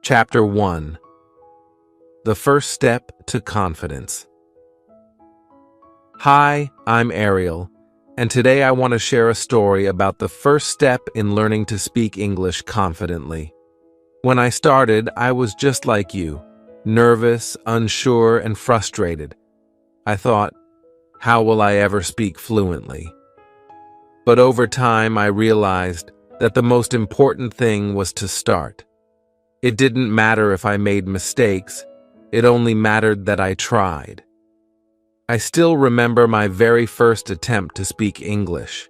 Chapter 1. The First Step to Confidence. Hi, I'm Ariel, and today I want to share a story about the first step in learning to speak English confidently. When I started, I was just like you, nervous, unsure, and frustrated. I thought, how will I ever speak fluently? But over time, I realized that the most important thing was to start. It didn't matter if I made mistakes, it only mattered that I tried. I still remember my very first attempt to speak English.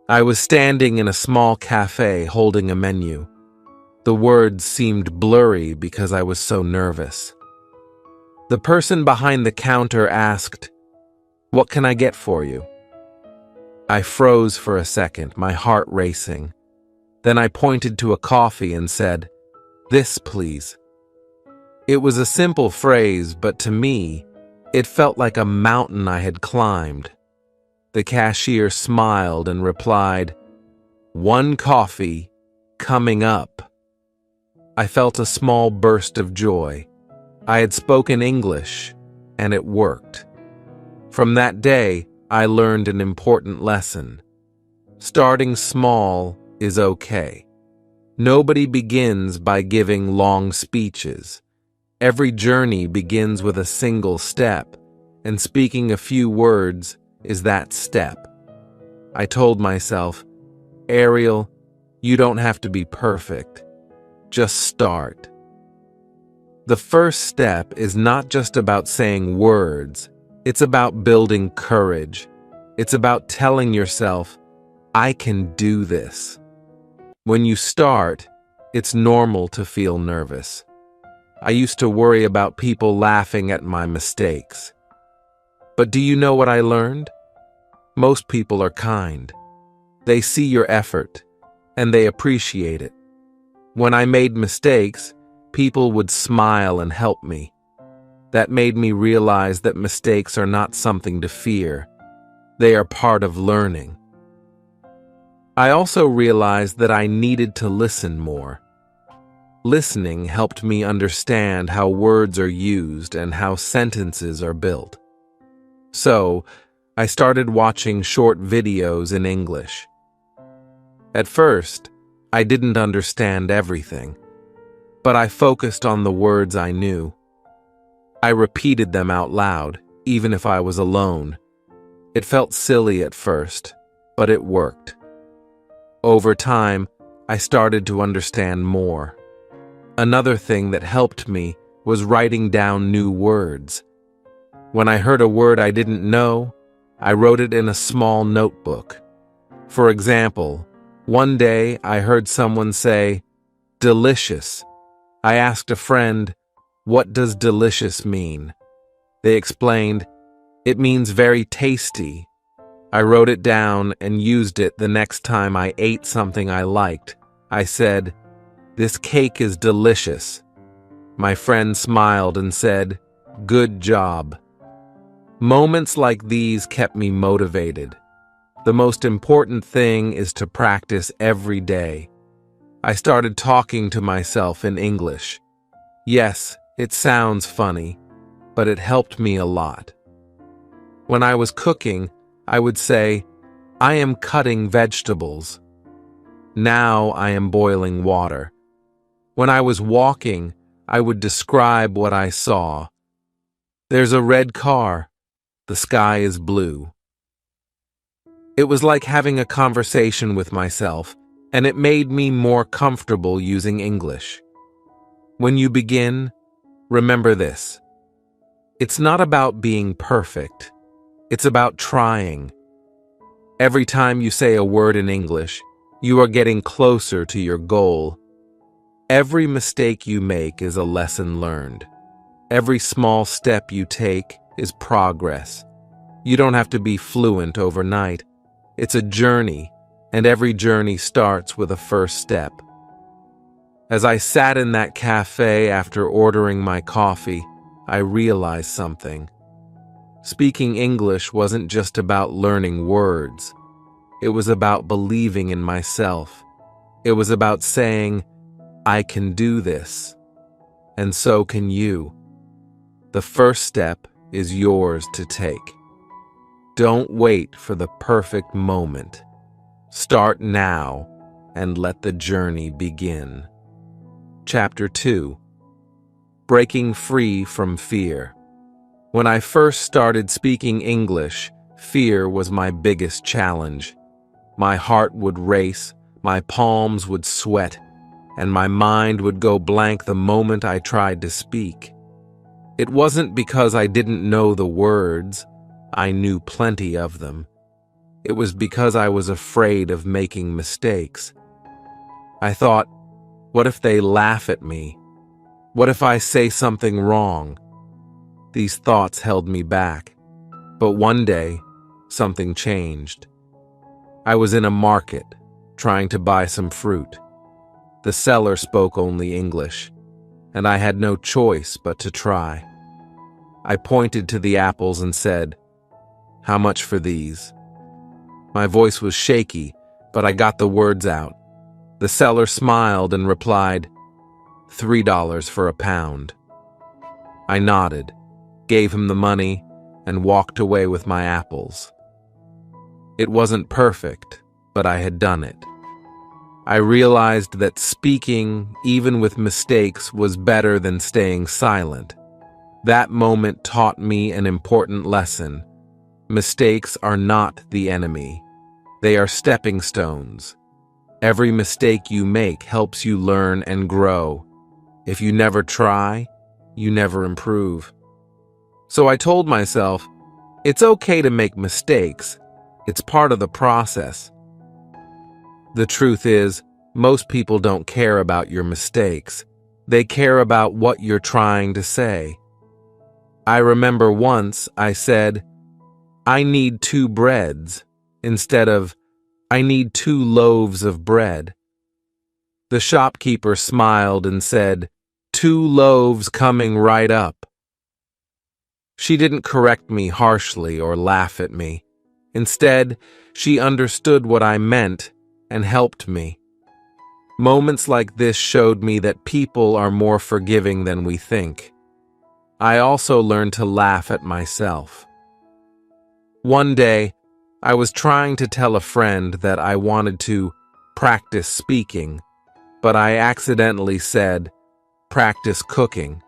I was standing in a small cafe holding a menu. The words seemed blurry because I was so nervous. The person behind the counter asked, "What can I get for you?" I froze for a second, my heart racing. Then I pointed to a coffee and said, "This, please." It was a simple phrase, but to me, it felt like a mountain I had climbed. The cashier smiled and replied, "One coffee, coming up." I felt a small burst of joy. I had spoken English, and it worked. From that day, I learned an important lesson. Starting small is okay. Nobody begins by giving long speeches. Every journey begins with a single step, and speaking a few words is that step. I told myself, "Ariel, you don't have to be perfect. Just start." The first step is not just about saying words. It's about building courage. It's about telling yourself, "I can do this." When you start, it's normal to feel nervous. I used to worry about people laughing at my mistakes. But do you know what I learned? Most people are kind. They see your effort, and they appreciate it. When I made mistakes, people would smile and help me. That made me realize that mistakes are not something to fear. They are part of learning. I also realized that I needed to listen more. Listening helped me understand how words are used and how sentences are built. So, I started watching short videos in English. At first, I didn't understand everything, but I focused on the words I knew. I repeated them out loud, even if I was alone. It felt silly at first, but it worked. Over time, I started to understand more. Another thing that helped me was writing down new words. When I heard a word I didn't know, I wrote it in a small notebook. For example, one day I heard someone say, "delicious." I asked a friend, "What does delicious mean?" They explained, "It means very tasty." I wrote it down and used it the next time I ate something I liked. I said, "This cake is delicious." My friend smiled and said, "Good job." Moments like these kept me motivated. The most important thing is to practice every day. I started talking to myself in English. Yes, it sounds funny, but it helped me a lot. When I was cooking, I would say, "I am cutting vegetables." Now I am boiling water. When I was walking, I would describe what I saw. There's a red car. The sky is blue. It was like having a conversation with myself, and it made me more comfortable using English. When you begin, remember this. It's not about being perfect. It's about trying. Every time you say a word in English, you are getting closer to your goal. Every mistake you make is a lesson learned. Every small step you take is progress. You don't have to be fluent overnight. It's a journey, and every journey starts with a first step. As I sat in that cafe after ordering my coffee, I realized something. Speaking English wasn't just about learning words. It was about believing in myself. It was about saying, "I can do this." and so can you. The first step is yours to take. Don't wait for the perfect moment. Start now and let the journey begin. Chapter 2. Breaking Free from Fear. When I first started speaking English, fear was my biggest challenge. My heart would race, my palms would sweat, and my mind would go blank the moment I tried to speak. It wasn't because I didn't know the words. I knew plenty of them. It was because I was afraid of making mistakes. I thought, what if they laugh at me? What if I say something wrong? These thoughts held me back. But one day, something changed. I was in a market, trying to buy some fruit. The seller spoke only English, and I had no choice but to try. I pointed to the apples and said, "How much for these?" My voice was shaky, but I got the words out. The seller smiled and replied, $3 for a pound. I nodded, gave him the money, and walked away with my apples. It wasn't perfect, but I had done it. I realized that speaking, even with mistakes, was better than staying silent. That moment taught me an important lesson. Mistakes are not the enemy. They are stepping stones. Every mistake you make helps you learn and grow. If you never try, you never improve. So I told myself, it's okay to make mistakes. It's part of the process. The truth is, most people don't care about your mistakes. They care about what you're trying to say. I remember once I said, "I need 2 breads," instead of, "I need 2 loaves of bread." The shopkeeper smiled and said, "2 loaves coming right up." She didn't correct me harshly or laugh at me. Instead, she understood what I meant and helped me. Moments like this showed me that people are more forgiving than we think. I also learned to laugh at myself. One day, I was trying to tell a friend that I wanted to practice speaking, but I accidentally said, "practice cooking."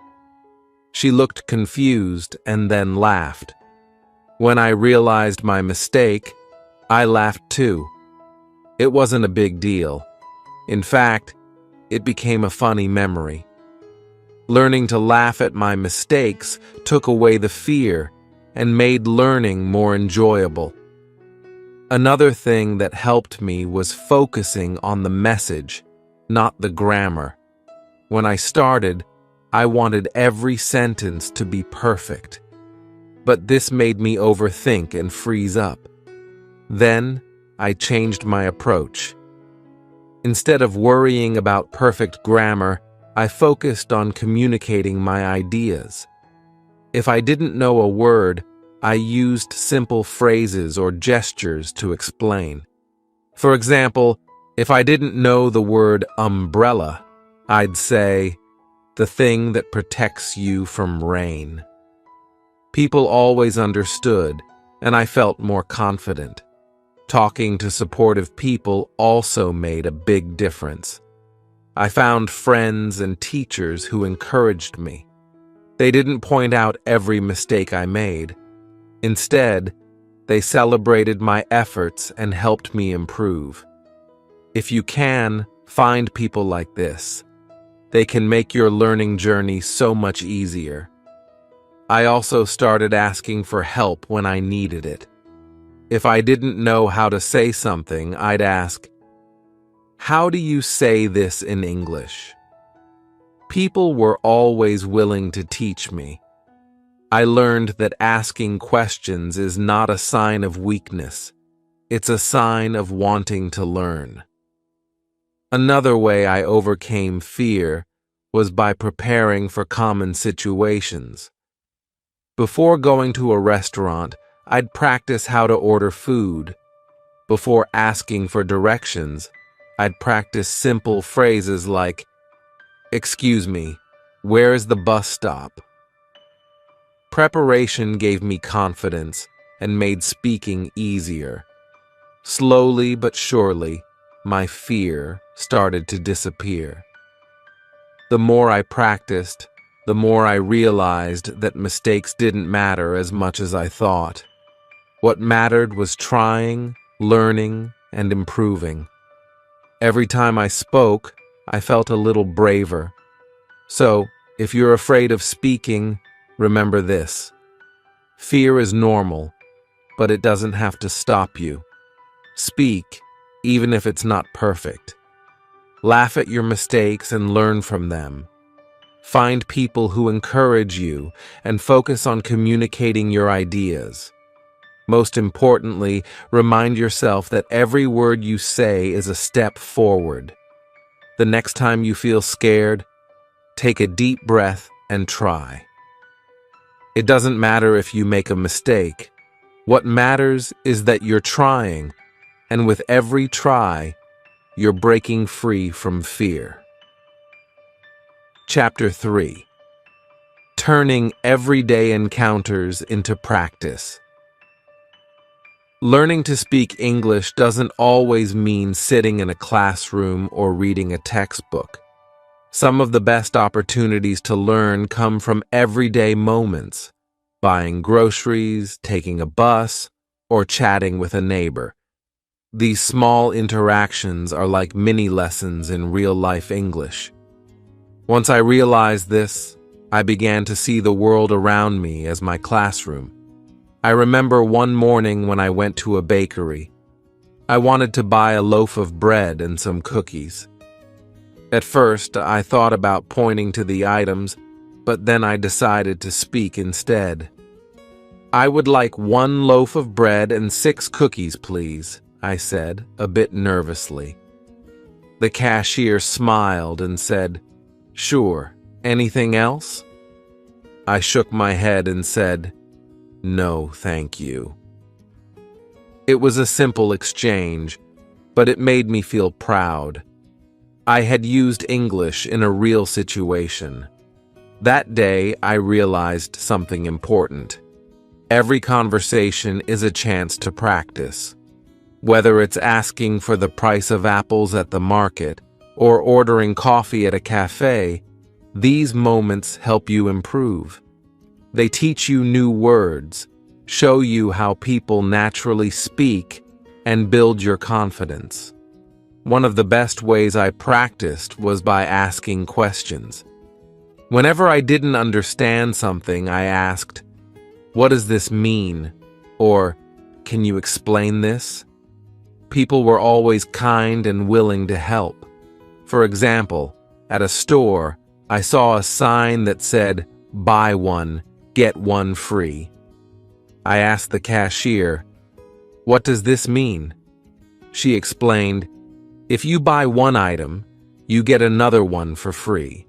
She looked confused and then laughed. When I realized my mistake, I laughed too. It wasn't a big deal. In fact, it became a funny memory. Learning to laugh at my mistakes took away the fear and made learning more enjoyable. Another thing that helped me was focusing on the message, not the grammar. When I started, I wanted every sentence to be perfect. But this made me overthink and freeze up. Then, I changed my approach. Instead of worrying about perfect grammar, I focused on communicating my ideas. If I didn't know a word, I used simple phrases or gestures to explain. For example, if I didn't know the word umbrella, I'd say, "the thing that protects you from rain." People always understood, and I felt more confident. Talking to supportive people also made a big difference. I found friends and teachers who encouraged me. They didn't point out every mistake I made. Instead, they celebrated my efforts and helped me improve. If you can, find people like this. They can make your learning journey so much easier. I also started asking for help when I needed it. If I didn't know how to say something, I'd ask, "How do you say this in English?" People were always willing to teach me. I learned that asking questions is not a sign of weakness. It's a sign of wanting to learn. Another way I overcame fear was by preparing for common situations. Before going to a restaurant, I'd practice how to order food. Before asking for directions, I'd practice simple phrases like, "Excuse me, Where is the bus stop? Preparation gave me confidence and made speaking easier. Slowly but surely, my fear started to disappear. The more I practiced, the more I realized that mistakes didn't matter as much as I thought. What mattered was trying, learning, and improving. Every time I spoke, I felt a little braver. So, if you're afraid of speaking, remember this. Fear is normal, but it doesn't have to stop you. Speak, even if it's not perfect. Laugh at your mistakes and learn from them. Find people who encourage you and focus on communicating your ideas. Most importantly, remind yourself that every word you say is a step forward. The next time you feel scared, take a deep breath and try. It doesn't matter if you make a mistake. What matters is that you're trying, and with every try, you're breaking free from fear. Chapter 3. Turning everyday encounters into practice. Learning to speak English doesn't always mean sitting in a classroom or reading a textbook. Some of the best opportunities to learn come from everyday moments, buying groceries, taking a bus, or chatting with a neighbor. These small interactions are like mini lessons in real-life English. Once I realized this, I began to see the world around me as my classroom. I remember one morning when I went to a bakery. I wanted to buy a loaf of bread and some cookies. At first, I thought about pointing to the items, but then I decided to speak instead. "I would like 1 loaf of bread and 6 cookies, please," I said, a bit nervously. The cashier smiled and said, "Sure, anything else?" I shook my head and said, "No, thank you." It was a simple exchange, but it made me feel proud. I had used English in a real situation. That day, I realized something important. Every conversation is a chance to practice. Whether it's asking for the price of apples at the market or ordering coffee at a cafe, these moments help you improve. They teach you new words, show you how people naturally speak, and build your confidence. One of the best ways I practiced was by asking questions. Whenever I didn't understand something, I asked, "What does this mean?" Or, "Can you explain this?" People were always kind and willing to help. For example, at a store, I saw a sign that said, "Buy one, get one free." I asked the cashier, "What does this mean?" She explained, "If you buy one item, you get another one for free."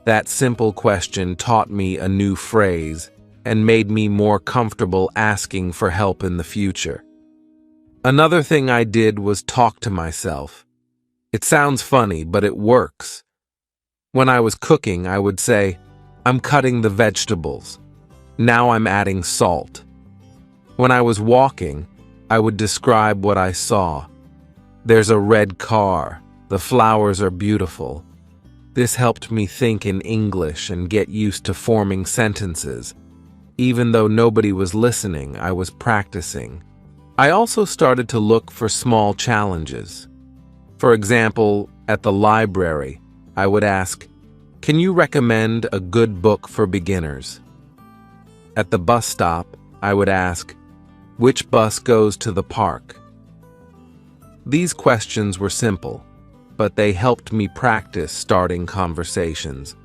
That simple question taught me a new phrase and made me more comfortable asking for help in the future. Another thing I did was talk to myself. It sounds funny, but it works. When I was cooking, I would say, "I'm cutting the vegetables. Now I'm adding salt." When I was walking, I would describe what I saw. "There's a red car. The flowers are beautiful." This helped me think in English and get used to forming sentences. Even though nobody was listening, I was practicing. I also started to look for small challenges. For example, at the library, I would ask, "Can you recommend a good book for beginners?" At the bus stop, I would ask, "Which bus goes to the park?" These questions were simple, but they helped me practice starting conversations.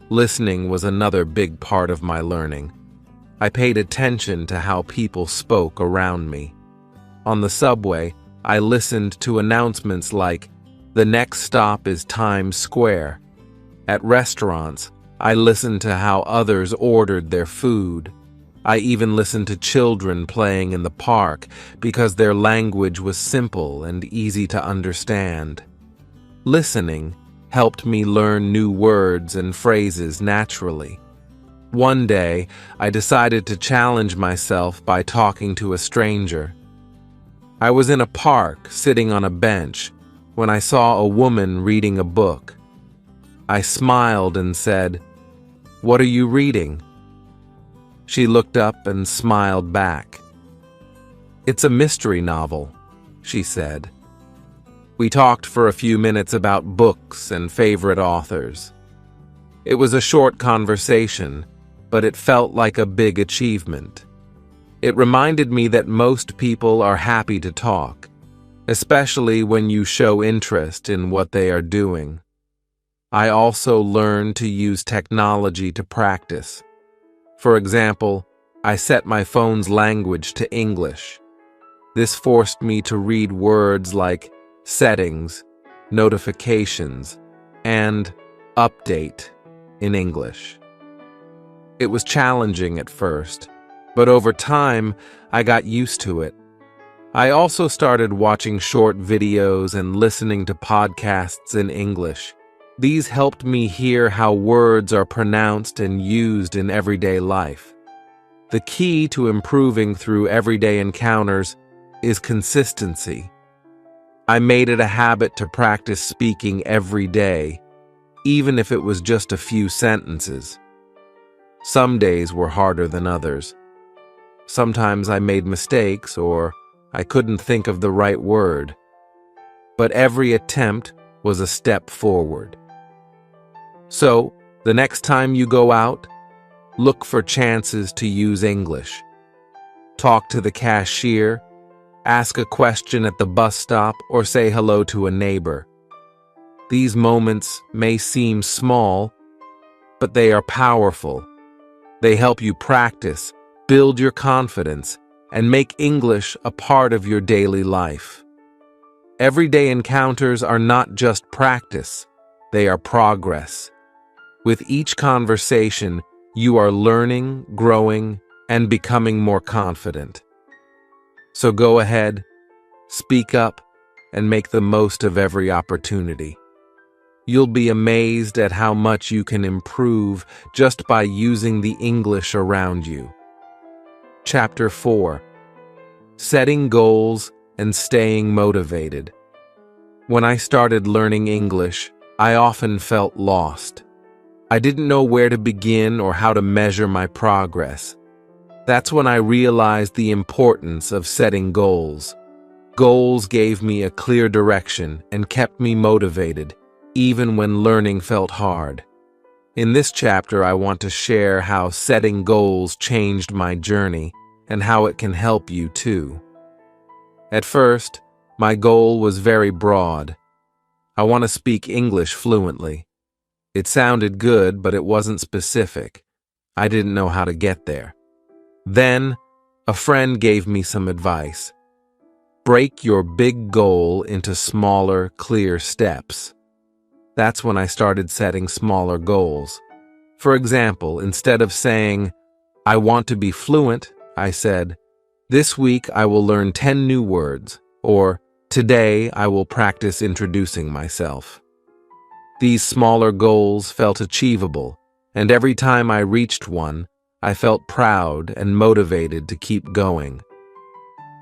Listening was another big part of my learning. I paid attention to how people spoke around me. On the subway, I listened to announcements like, "The next stop is Times Square." At restaurants, I listened to how others ordered their food. I even listened to children playing in the park because their language was simple and easy to understand. Listening helped me learn new words and phrases naturally. One day, I decided to challenge myself by talking to a stranger. I was in a park, sitting on a bench, when I saw a woman reading a book. I smiled and said, "What are you reading?" She looked up and smiled back. "It's a mystery novel," she said. We talked for a few minutes about books and favorite authors. It was a short conversation, but it felt like a big achievement. It reminded me that most people are happy to talk, especially when you show interest in what they are doing. I also learned to use technology to practice. For example, I set my phone's language to English. This forced me to read words like settings, notifications, and update in English. It was challenging at first, but over time, I got used to it. I also started watching short videos and listening to podcasts in English. These helped me hear how words are pronounced and used in everyday life. The key to improving through everyday encounters is consistency. I made it a habit to practice speaking every day, even if it was just a few sentences. Some days were harder than others. Sometimes I made mistakes or I couldn't think of the right word. But every attempt was a step forward. So, the next time you go out, look for chances to use English. Talk to the cashier, ask a question at the bus stop, or say hello to a neighbor. These moments may seem small, but they are powerful. They help you practice, build your confidence, and make English a part of your daily life. Everyday encounters are not just practice, they are progress. With each conversation, you are learning, growing, and becoming more confident. So go ahead, speak up, and make the most of every opportunity. You'll be amazed at how much you can improve just by using the English around you. Chapter 4: Setting Goals and Staying Motivated. When I started learning English, I often felt lost. I didn't know where to begin or how to measure my progress. That's when I realized the importance of setting goals. Goals gave me a clear direction and kept me motivated, even when learning felt hard. In this chapter, I want to share how setting goals changed my journey and how it can help you too. At first, my goal was very broad. I want to speak English fluently. It sounded good, but it wasn't specific. I didn't know how to get there. Then, a friend gave me some advice. Break your big goal into smaller, clear steps. That's when I started setting smaller goals. For example, instead of saying, "I want to be fluent," I said, "This week I will learn 10 new words," or "Today I will practice introducing myself." These smaller goals felt achievable, and every time I reached one, I felt proud and motivated to keep going.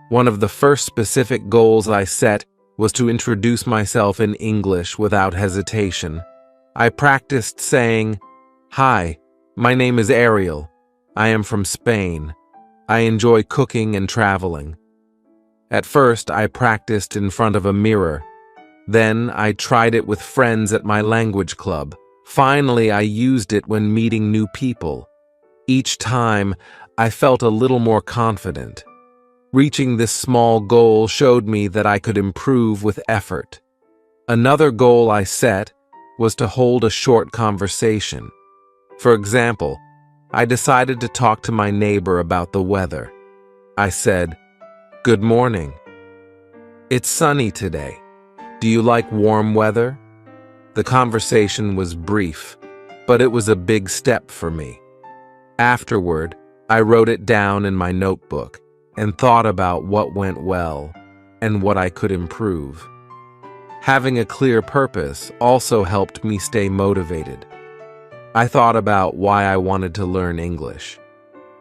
One of the first specific goals I set was to introduce myself in English without hesitation. I practiced saying, "Hi, my name is Ariel. I am from Spain. I enjoy cooking and traveling." At first, I practiced in front of a mirror. Then, I tried it with friends at my language club. Finally, I used it when meeting new people. Each time, I felt a little more confident. Reaching this small goal showed me that I could improve with effort. Another goal I set was to hold a short conversation. For example, I decided to talk to my neighbor about the weather. I said, "Good morning. It's sunny today. Do you like warm weather?" The conversation was brief, but it was a big step for me. Afterward, I wrote it down in my notebook and thought about what went well and what I could improve. Having a clear purpose also helped me stay motivated. I thought about why I wanted to learn English.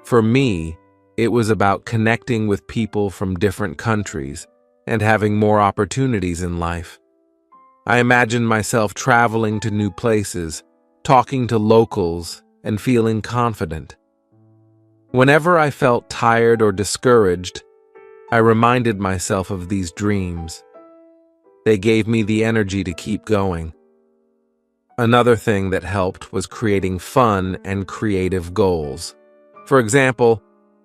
For me, it was about connecting with people from different countries and having more opportunities in life. I imagined myself traveling to new places, talking to locals, and feeling confident. Whenever I felt tired or discouraged, I reminded myself of these dreams. They gave me the energy to keep going. Another thing that helped was creating fun and creative goals. For example,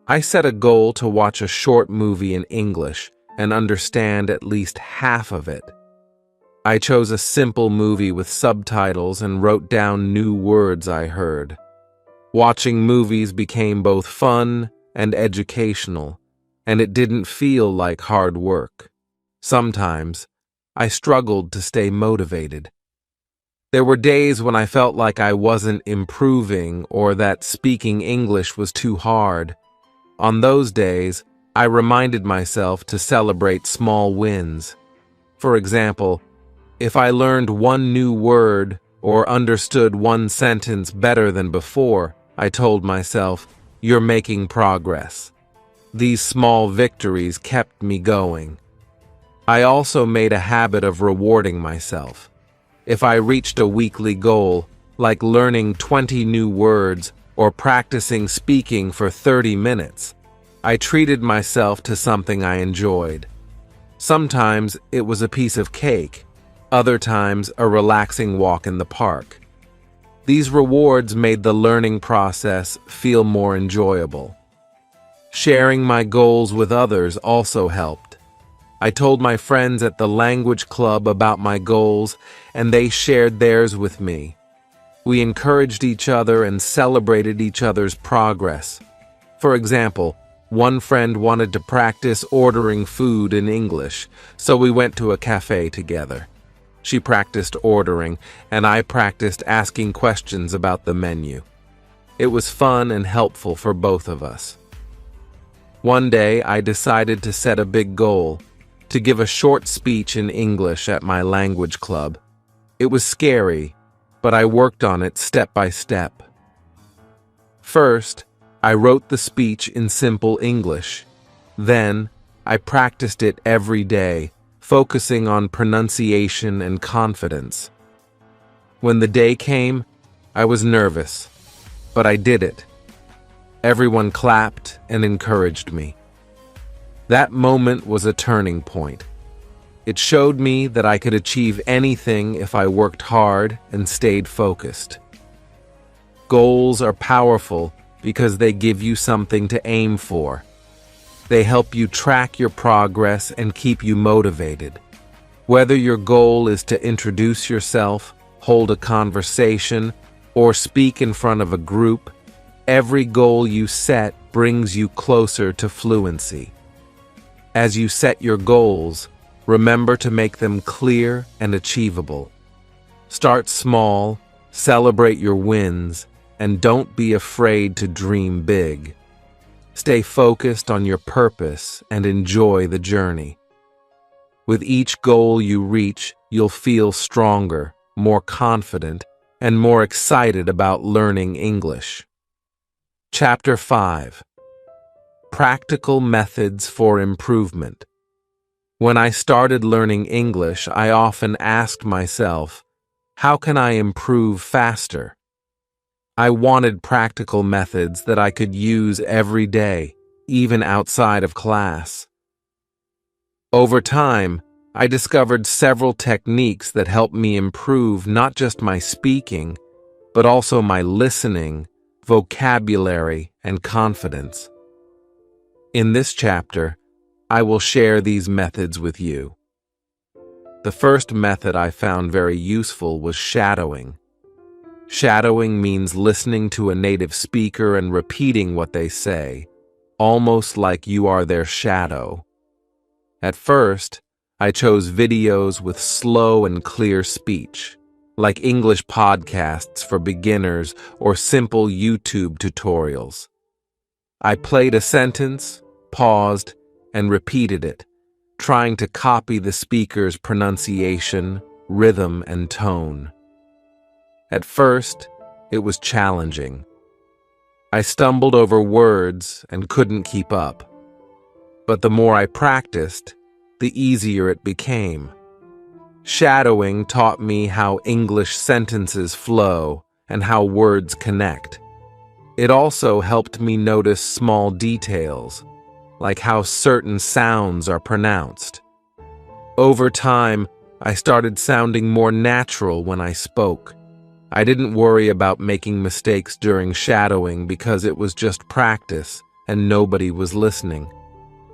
I set a goal to watch a short movie in English and understand at least half of it. I chose a simple movie with subtitles and wrote down new words I heard. Watching movies became both fun and educational, and it didn't feel like hard work. Sometimes, I struggled to stay motivated. There were days when I felt like I wasn't improving or that speaking English was too hard. On those days, I reminded myself to celebrate small wins. For example, if I learned one new word or understood one sentence better than before, I told myself, "You're making progress." These small victories kept me going. I also made a habit of rewarding myself. If I reached a weekly goal, like learning 20 new words or practicing speaking for 30 minutes, I treated myself to something I enjoyed. Sometimes it was a piece of cake, other times a relaxing walk in the park. These rewards made the learning process feel more enjoyable. Sharing my goals with others also helped. I told my friends at the language club about my goals, and they shared theirs with me. We encouraged each other and celebrated each other's progress. For example, one friend wanted to practice ordering food in English, so we went to a cafe together. She practiced ordering, and I practiced asking questions about the menu. It was fun and helpful for both of us. One day, I decided to set a big goal, to give a short speech in English at my language club. It was scary, but I worked on it step by step. First, I wrote the speech in simple English. Then, I practiced it every day, focusing on pronunciation and confidence. When the day came, I was nervous, but I did it. Everyone clapped and encouraged me. That moment was a turning point. It showed me that I could achieve anything if I worked hard and stayed focused. Goals are powerful because they give you something to aim for. They help you track your progress and keep you motivated. Whether your goal is to introduce yourself, hold a conversation, or speak in front of a group, every goal you set brings you closer to fluency. As you set your goals, remember to make them clear and achievable. Start small, celebrate your wins, and don't be afraid to dream big. Stay focused on your purpose and enjoy the journey. With each goal you reach, you'll feel stronger, more confident, and more excited about learning English. Chapter 5. Practical Methods for Improvement. When I started learning English, I often asked myself, how can I improve faster? I wanted practical methods that I could use every day, even outside of class. Over time, I discovered several techniques that helped me improve not just my speaking, but also my listening, vocabulary, and confidence. In this chapter, I will share these methods with you. The first method I found very useful was shadowing. Shadowing means listening to a native speaker and repeating what they say, almost like you are their shadow. At first, I chose videos with slow and clear speech, like English podcasts for beginners or simple YouTube tutorials. I played a sentence, paused, and repeated it, trying to copy the speaker's pronunciation, rhythm, and tone. At first, it was challenging. I stumbled over words and couldn't keep up. But the more I practiced, the easier it became. Shadowing taught me how English sentences flow and how words connect. It also helped me notice small details, like how certain sounds are pronounced. Over time, I started sounding more natural when I spoke. I didn't worry about making mistakes during shadowing because it was just practice and nobody was listening.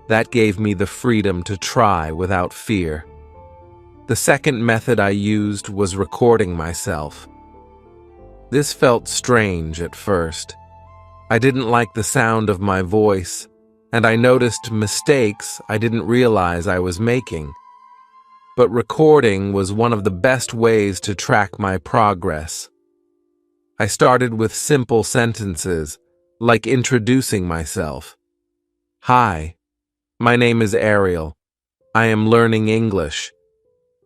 That gave me the freedom to try without fear. The second method I used was recording myself. This felt strange at first. I didn't like the sound of my voice, and I noticed mistakes I didn't realize I was making. But recording was one of the best ways to track my progress. I started with simple sentences, like introducing myself. Hi, my name is Ariel. I am learning English.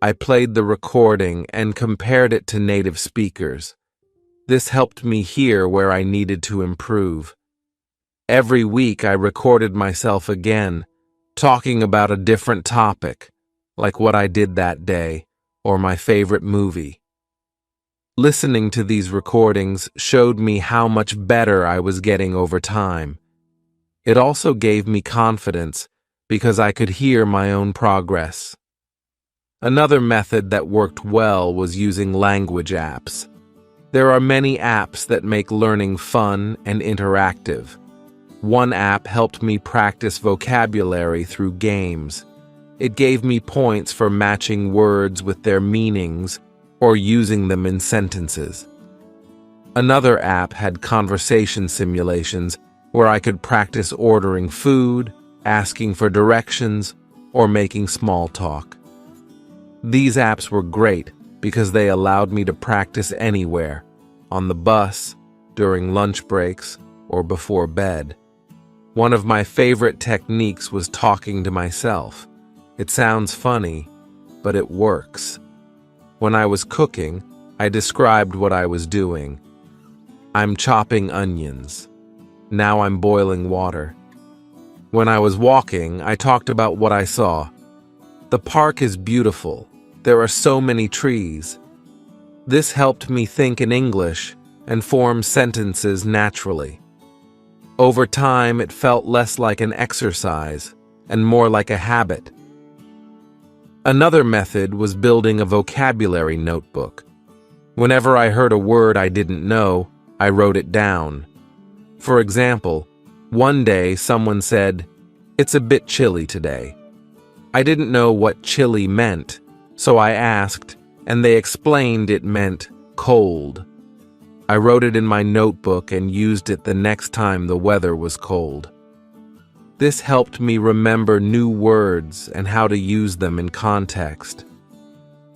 I played the recording and compared it to native speakers. This helped me hear where I needed to improve. Every week I recorded myself again, talking about a different topic, like what I did that day or my favorite movie. Listening to these recordings showed me how much better I was getting over time. It also gave me confidence because I could hear my own progress. Another method that worked well was using language apps. There are many apps that make learning fun and interactive. One app helped me practice vocabulary through games. It gave me points for matching words with their meanings or using them in sentences. Another app had conversation simulations where I could practice ordering food, asking for directions, or making small talk. These apps were great because they allowed me to practice anywhere, on the bus, during lunch breaks, or before bed. One of my favorite techniques was talking to myself. It sounds funny, but it works. When I was cooking, I described what I was doing. I'm chopping onions. Now I'm boiling water. When I was walking, I talked about what I saw. The park is beautiful. There are so many trees. This helped me think in English and form sentences naturally. Over time, it felt less like an exercise and more like a habit. Another method was building a vocabulary notebook. Whenever I heard a word I didn't know, I wrote it down. For example, one day someone said, "It's a bit chilly today." I didn't know what chilly meant, so I asked, and they explained it meant cold. I wrote it in my notebook and used it the next time the weather was cold. This helped me remember new words and how to use them in context.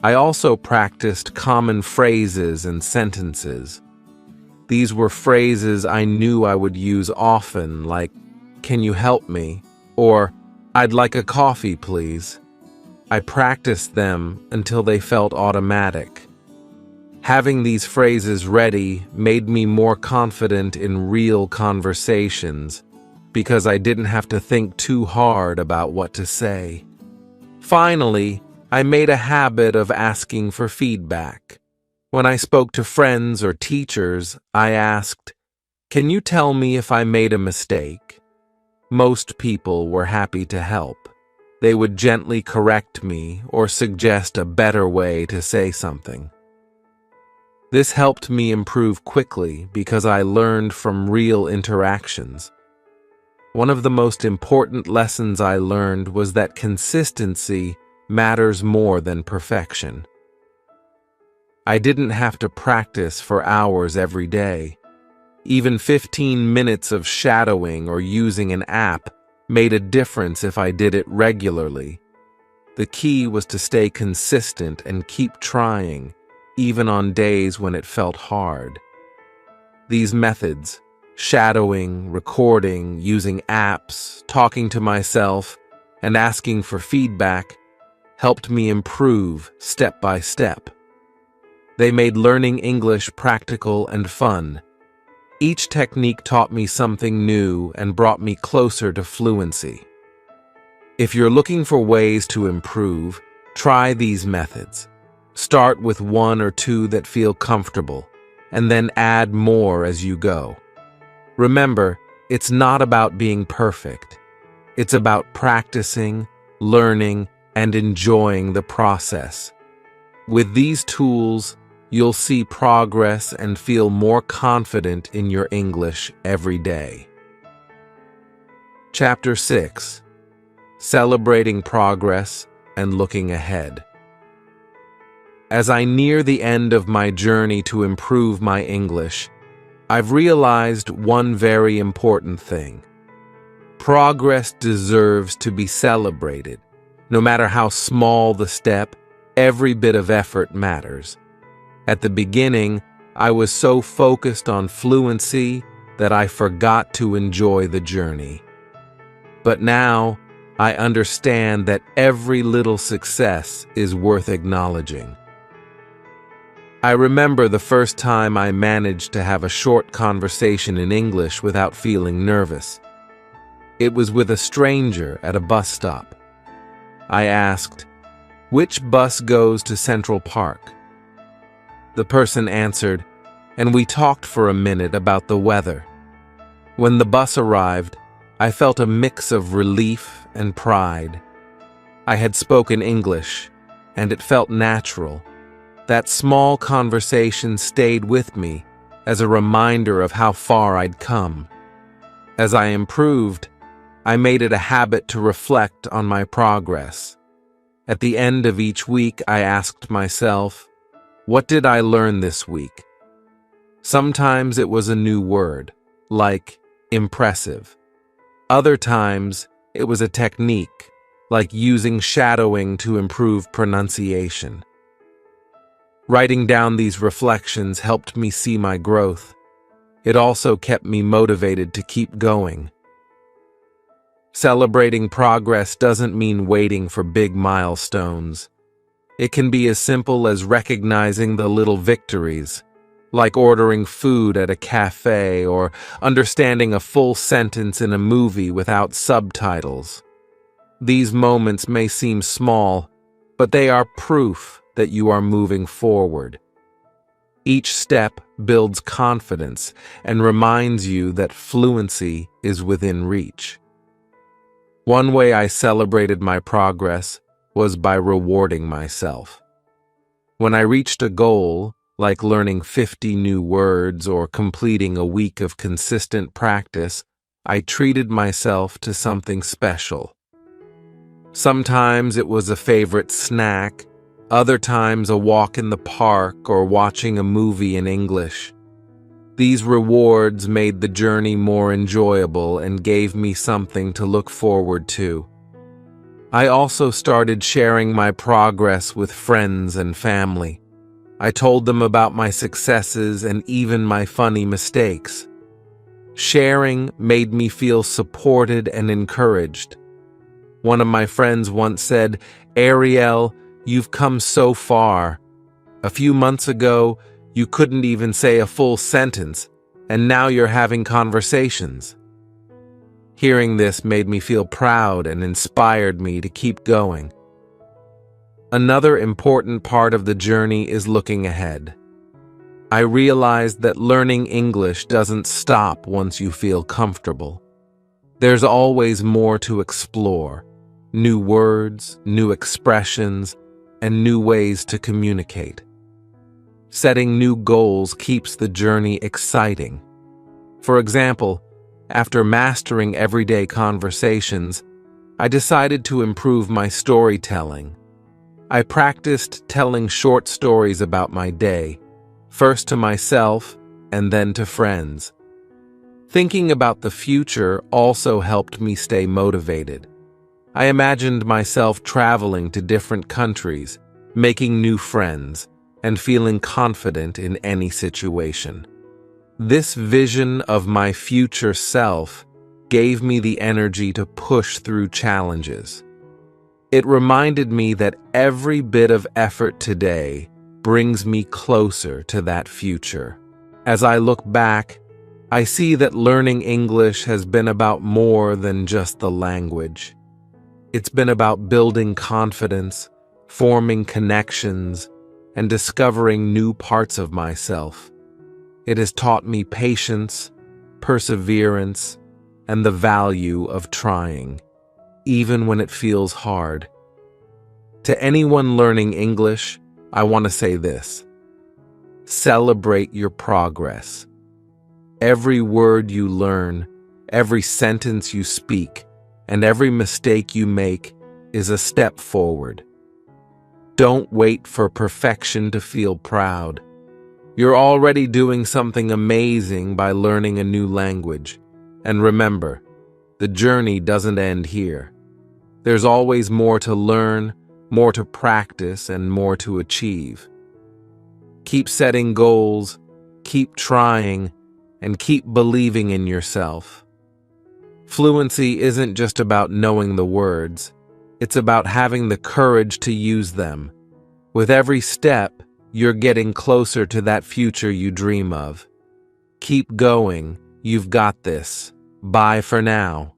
I also practiced common phrases and sentences. These were phrases I knew I would use often, like, "Can you help me?" or "I'd like a coffee, please." I practiced them until they felt automatic. Having these phrases ready made me more confident in real conversations because I didn't have to think too hard about what to say. Finally, I made a habit of asking for feedback. When I spoke to friends or teachers, I asked, "Can you tell me if I made a mistake?" Most people were happy to help. They would gently correct me or suggest a better way to say something. This helped me improve quickly because I learned from real interactions. One of the most important lessons I learned was that consistency matters more than perfection. I didn't have to practice for hours every day. Even 15 minutes of shadowing or using an app made a difference if I did it regularly. The key was to stay consistent and keep trying, even on days when it felt hard. These methods, shadowing, recording, using apps, talking to myself, and asking for feedback helped me improve step by step. They made learning English practical and fun. Each technique taught me something new and brought me closer to fluency. If you're looking for ways to improve, try these methods. Start with one or two that feel comfortable, and then add more as you go. Remember, it's not about being perfect. It's about practicing, learning, and enjoying the process. With these tools, you'll see progress and feel more confident in your English every day. Chapter 6: Celebrating Progress and Looking Ahead. As I near the end of my journey to improve my English, I've realized one very important thing. Progress deserves to be celebrated. No matter how small the step, every bit of effort matters. At the beginning, I was so focused on fluency that I forgot to enjoy the journey. But now, I understand that every little success is worth acknowledging. I remember the first time I managed to have a short conversation in English without feeling nervous. It was with a stranger at a bus stop. I asked, "Which bus goes to Central Park?" The person answered, and we talked for a minute about the weather. When the bus arrived, I felt a mix of relief and pride. I had spoken English, and it felt natural. That small conversation stayed with me as a reminder of how far I'd come. As I improved, I made it a habit to reflect on my progress. At the end of each week, I asked myself, what did I learn this week? Sometimes it was a new word, like impressive. Other times, it was a technique, like using shadowing to improve pronunciation. Writing down these reflections helped me see my growth. It also kept me motivated to keep going. Celebrating progress doesn't mean waiting for big milestones. It can be as simple as recognizing the little victories, like ordering food at a cafe or understanding a full sentence in a movie without subtitles. These moments may seem small, but they are proof that you are moving forward. Each step builds confidence and reminds you that fluency is within reach. One way I celebrated my progress was by rewarding myself. When I reached a goal, like learning 50 new words or completing a week of consistent practice, I treated myself to something special. Sometimes it was a favorite snack, other times a walk in the park or watching a movie in English. These rewards made the journey more enjoyable and gave me something to look forward to. I also started sharing my progress with friends and family. I told them about my successes and even my funny mistakes. Sharing made me feel supported and encouraged. One of my friends once said, "Ariel, you've come so far. A few months ago, you couldn't even say a full sentence, and now you're having conversations." Hearing this made me feel proud and inspired me to keep going. Another important part of the journey is looking ahead. I realized that learning English doesn't stop once you feel comfortable. There's always more to explore: new words, new expressions, and new ways to communicate. Setting new goals keeps the journey exciting. For example, after mastering everyday conversations, I decided to improve my storytelling. I practiced telling short stories about my day, first to myself and then to friends. Thinking about the future also helped me stay motivated. I imagined myself traveling to different countries, making new friends, and feeling confident in any situation. This vision of my future self gave me the energy to push through challenges. It reminded me that every bit of effort today brings me closer to that future. As I look back, I see that learning English has been about more than just the language. It's been about building confidence, forming connections, and discovering new parts of myself. It has taught me patience, perseverance, and the value of trying, even when it feels hard. To anyone learning English, I want to say this: celebrate your progress. Every word you learn, every sentence you speak, and every mistake you make is a step forward. Don't wait for perfection to feel proud. You're already doing something amazing by learning a new language. And remember, the journey doesn't end here. There's always more to learn, more to practice, and more to achieve. Keep setting goals, keep trying, and keep believing in yourself. Fluency isn't just about knowing the words. It's about having the courage to use them. With every step, you're getting closer to that future you dream of. Keep going. You've got this. Bye for now.